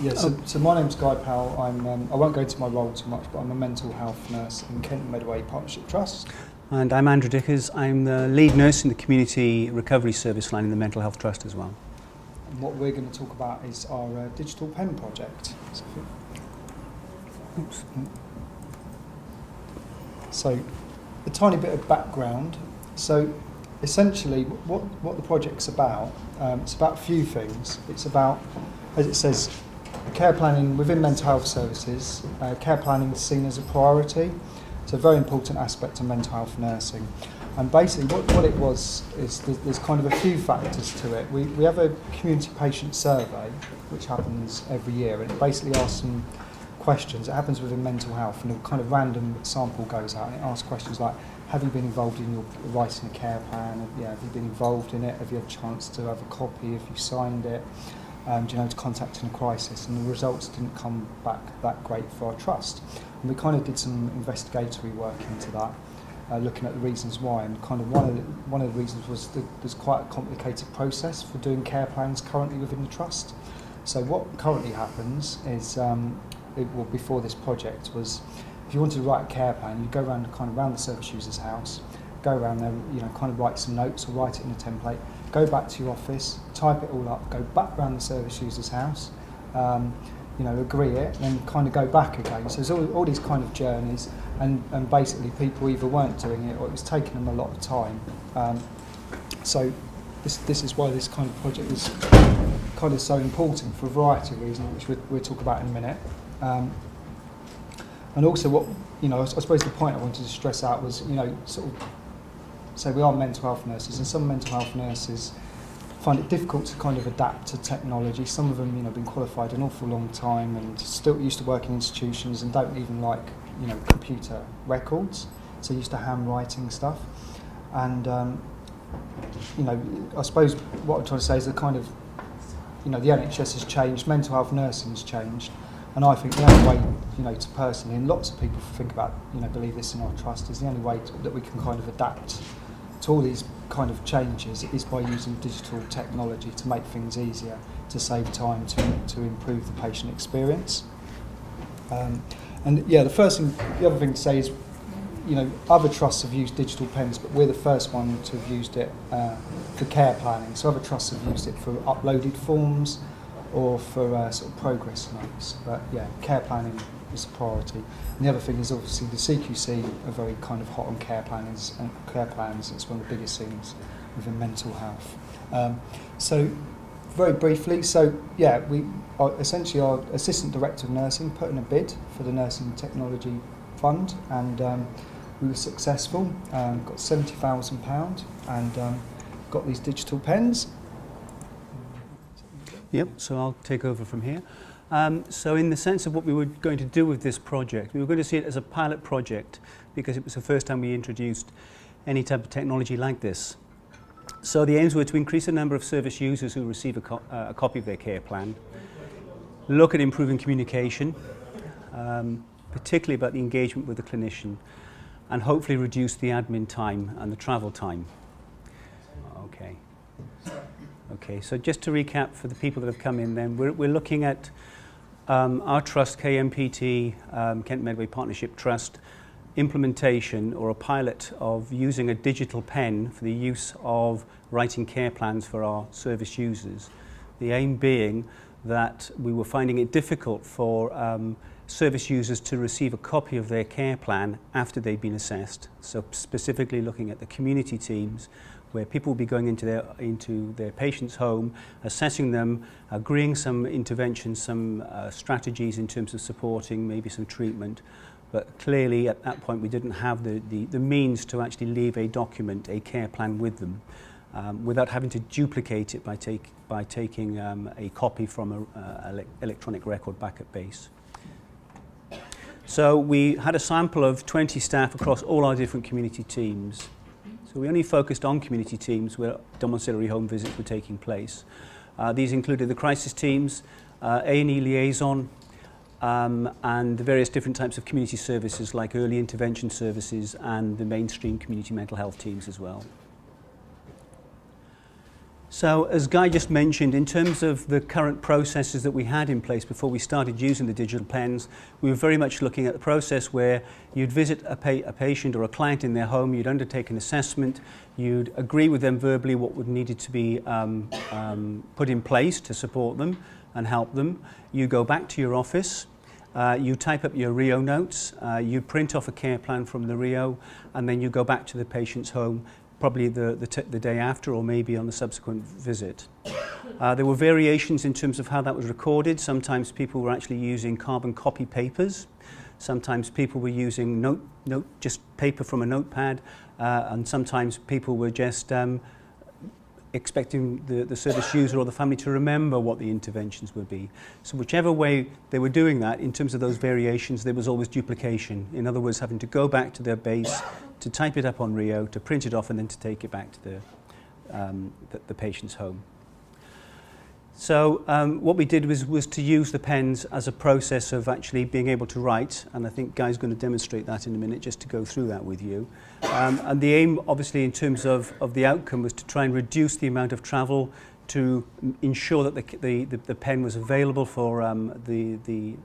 Yeah, so my name's Guy Powell. I won't go into my role too much, but I'm a mental health nurse in Kent Medway Partnership Trust. And I'm Andrew Dickers. I'm the lead nurse in the Community Recovery Service line in the Mental Health Trust as well. And what we're going to talk about is our digital pen project. Oops. So, a tiny bit of background. So, essentially, what the project's about, it's about a few things. It's about, as it says, care planning within mental health services. Care planning is seen as a priority. It's a very important aspect of mental health nursing. And basically what it was is there's kind of a few factors to it. We have a community patient survey which happens every year, and it basically asks some questions. It happens within mental health, and a kind of random sample goes out and it asks questions like, have you been involved in your writing a care plan? Have you been involved in it? Have you had a chance to have a copy? Have you signed it? Do you know to contact in a crisis? And the results didn't come back that great for our trust. And we kind of did some investigatory work into that, looking at the reasons why. And kind of one of the reasons was that there's quite a complicated process for doing care plans currently within the trust. So what currently happens is, before this project, was if you wanted to write a care plan, you go around the service user's house, go around there, kind of write some notes or write it in a template, go back to your office, type it all up, go back round the service user's house, agree it, and then kind of go back again. So there's all these kind of journeys, and basically people either weren't doing it or it was taking them a lot of time. So this is why this kind of project is kind of so important for a variety of reasons, which we'll talk about in a minute. And also what, I suppose the point I wanted to stress out was, sort of, so we are mental health nurses, and some mental health nurses find it difficult to kind of adapt to technology. Some of them, been qualified an awful long time and still used to work in institutions and don't even like, computer records. So used to handwriting stuff. And, I suppose what I'm trying to say is the kind of, the NHS has changed, mental health nursing has changed. And I think the only way, to personally, and lots of people think about, believe this in our trust, is the only way that we can kind of adapt to all these kind of changes is by using digital technology to make things easier, to save time, to improve the patient experience. The other thing to say is, other trusts have used digital pens, but we're the first one to have used it for care planning. So other trusts have used it for uploaded forms or for sort of progress notes. But yeah, care planning is a priority. And the other thing is obviously the CQC are very kind of hot on care plans. It's one of the biggest things within mental health. So very briefly, our Assistant Director of Nursing put in a bid for the Nursing Technology Fund, and we were successful, got £70,000 and got these digital pens. Yep, so I'll take over from here. So in the sense of what we were going to do with this project, we were going to see it as a pilot project because it was the first time we introduced any type of technology like this. So the aims were to increase the number of service users who receive a copy of their care plan, look at improving communication, particularly about the engagement with the clinician, and hopefully reduce the admin time and the travel time. Okay, so just to recap for the people that have come in then, we're looking at our trust, KMPT, Kent Medway Partnership Trust, implementation or a pilot of using a digital pen for the use of writing care plans for our service users. The aim being that we were finding it difficult for service users to receive a copy of their care plan after they've been assessed. So specifically looking at the community teams where people will be going into their patient's home, assessing them, agreeing some interventions, some strategies in terms of supporting, maybe some treatment. But clearly at that point we didn't have the means to actually leave a document, a care plan with them, without having to duplicate it by taking a copy from an electronic record back at base. So we had a sample of 20 staff across all our different community teams. So we only focused on community teams where domiciliary home visits were taking place. These included the crisis teams, A&E liaison, and the various different types of community services like early intervention services and the mainstream community mental health teams as well. So as Guy just mentioned, in terms of the current processes that we had in place before we started using the digital pens, we were very much looking at the process where you'd visit a patient or a client in their home, you'd undertake an assessment, you'd agree with them verbally what would needed to be put in place to support them and help them. You go back to your office, you type up your Rio notes, you print off a care plan from the Rio, and then you go back to the patient's home probably the day after or maybe on the subsequent visit. There were variations in terms of how that was recorded. Sometimes people were actually using carbon copy papers. Sometimes people were using just paper from a notepad, and sometimes people were just expecting the service user or the family to remember what the interventions would be. So whichever way they were doing that, in terms of those variations, there was always duplication. In other words, having to go back to their base, to type it up on Rio, to print it off, and then to take it back to the patient's home. So what we did was to use the pens as a process of actually being able to write, and I think Guy's going to demonstrate that in a minute, just to go through that with you. And the aim, obviously, in terms of the outcome, was to try and reduce the amount of travel to ensure that the pen was available for the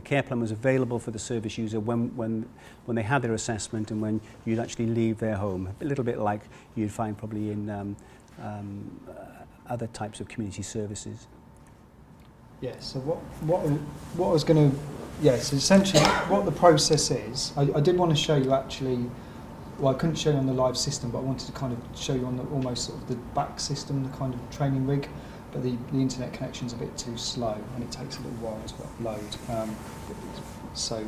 care plan was available for the service user when they had their assessment and when you'd actually leave their home. A little bit like you'd find probably in other types of community services. Yeah, so what I was going to, yes, essentially what the process is, I did want to show you actually, well, I couldn't show you on the live system, but I wanted to kind of show you on the almost sort of the back system, the kind of training rig, but the internet connection's a bit too slow and it takes a little while to upload, so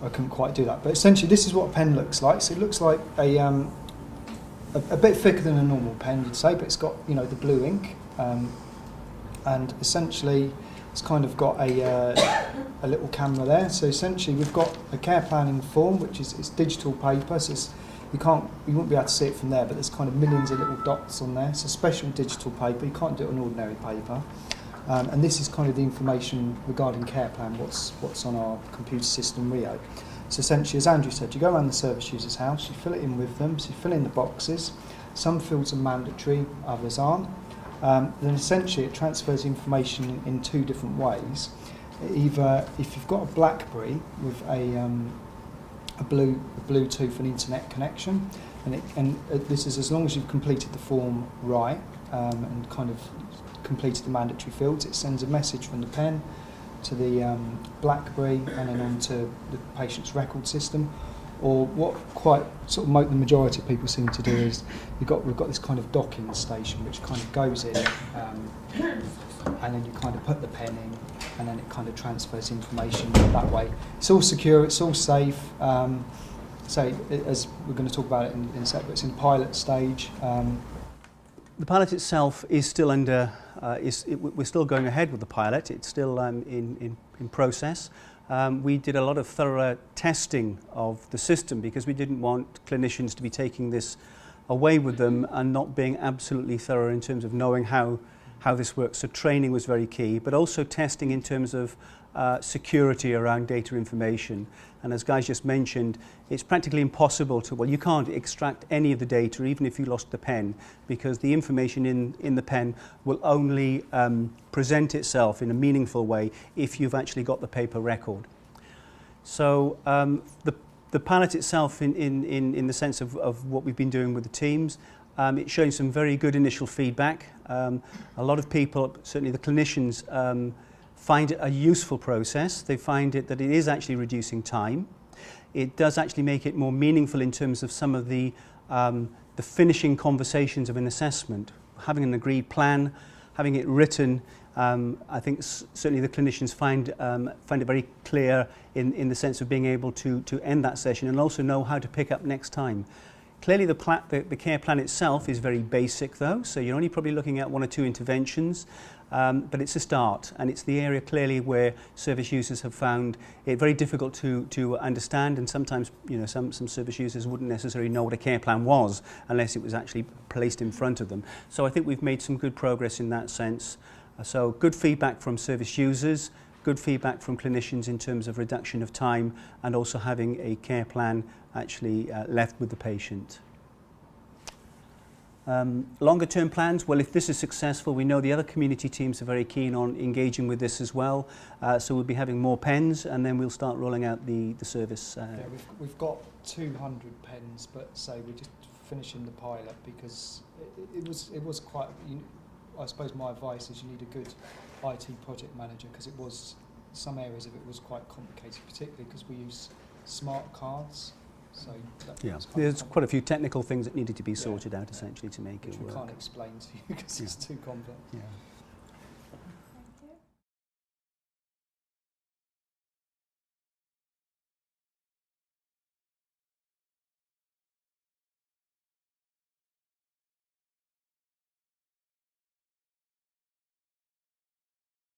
I couldn't quite do that. But essentially this is what a pen looks like. So it looks like a bit thicker than a normal pen, you'd say, but it's got, you know, the blue ink, and essentially it's kind of got a little camera there. So essentially we've got a care planning form, which is it's digital paper, so it's, you won't be able to see it from there, but there's kind of millions of little dots on there. It's a special digital paper, you can't do it on ordinary paper. And this is kind of the information regarding care plan, what's on our computer system Rio. So essentially, as Andrew said, you go around the service user's house, you fill it in with them, so you fill in the boxes. Some fields are mandatory, others aren't. Then essentially it transfers information in two different ways. Either if you've got a BlackBerry with a Bluetooth and internet connection, and this is as long as you've completed the form right and kind of completed the mandatory fields, it sends a message from the pen to the BlackBerry and then onto the patient's record system. Or what quite sort of the majority of people seem to do is we've got this kind of docking station which kind of goes in and then you kind of put the pen in and then it kind of transfers information that way. It's all secure, it's all safe. So as we're going to talk about it in a sec, but it's in pilot stage. The pilot itself is still under, we're still going ahead with the pilot. It's still in process. We did a lot of thorough testing of the system because we didn't want clinicians to be taking this away with them and not being absolutely thorough in terms of knowing how this works. So training was very key, but also testing in terms of security around data information. And as Guy just mentioned, it's practically impossible to, well, you can't extract any of the data even if you lost the pen, because the information in the pen will only present itself in a meaningful way if you've actually got the paper record. So the pilot itself in the sense of what we've been doing with the teams, it's showing some very good initial feedback. A lot of people, certainly the clinicians, find it a useful process. They find it that it is actually reducing time. It does actually make it more meaningful in terms of some of the finishing conversations of an assessment. Having an agreed plan, having it written, I think certainly the clinicians find it very clear in the sense of being able to end that session and also know how to pick up next time. Clearly the care plan itself is very basic though, so you're only probably looking at one or two interventions. But it's a start, and it's the area clearly where service users have found it very difficult to understand, and sometimes, you know, some service users wouldn't necessarily know what a care plan was unless it was actually placed in front of them. So I think we've made some good progress in that sense. So good feedback from service users, good feedback from clinicians in terms of reduction of time, and also having a care plan actually left with the patient. Longer term plans, well, if this is successful, we know the other community teams are very keen on engaging with this as well. So we'll be having more pens, and then we'll start rolling out the service. Yeah, we've got 200 pens, but say we're just finishing the pilot because it was quite. I suppose my advice is you need a good IT project manager, because it was some areas of it was quite complicated, particularly because we use smart cards. So there's quite a few technical things that needed to be sorted out essentially to make which it we work. can't explain to you because it's too complex. Yeah.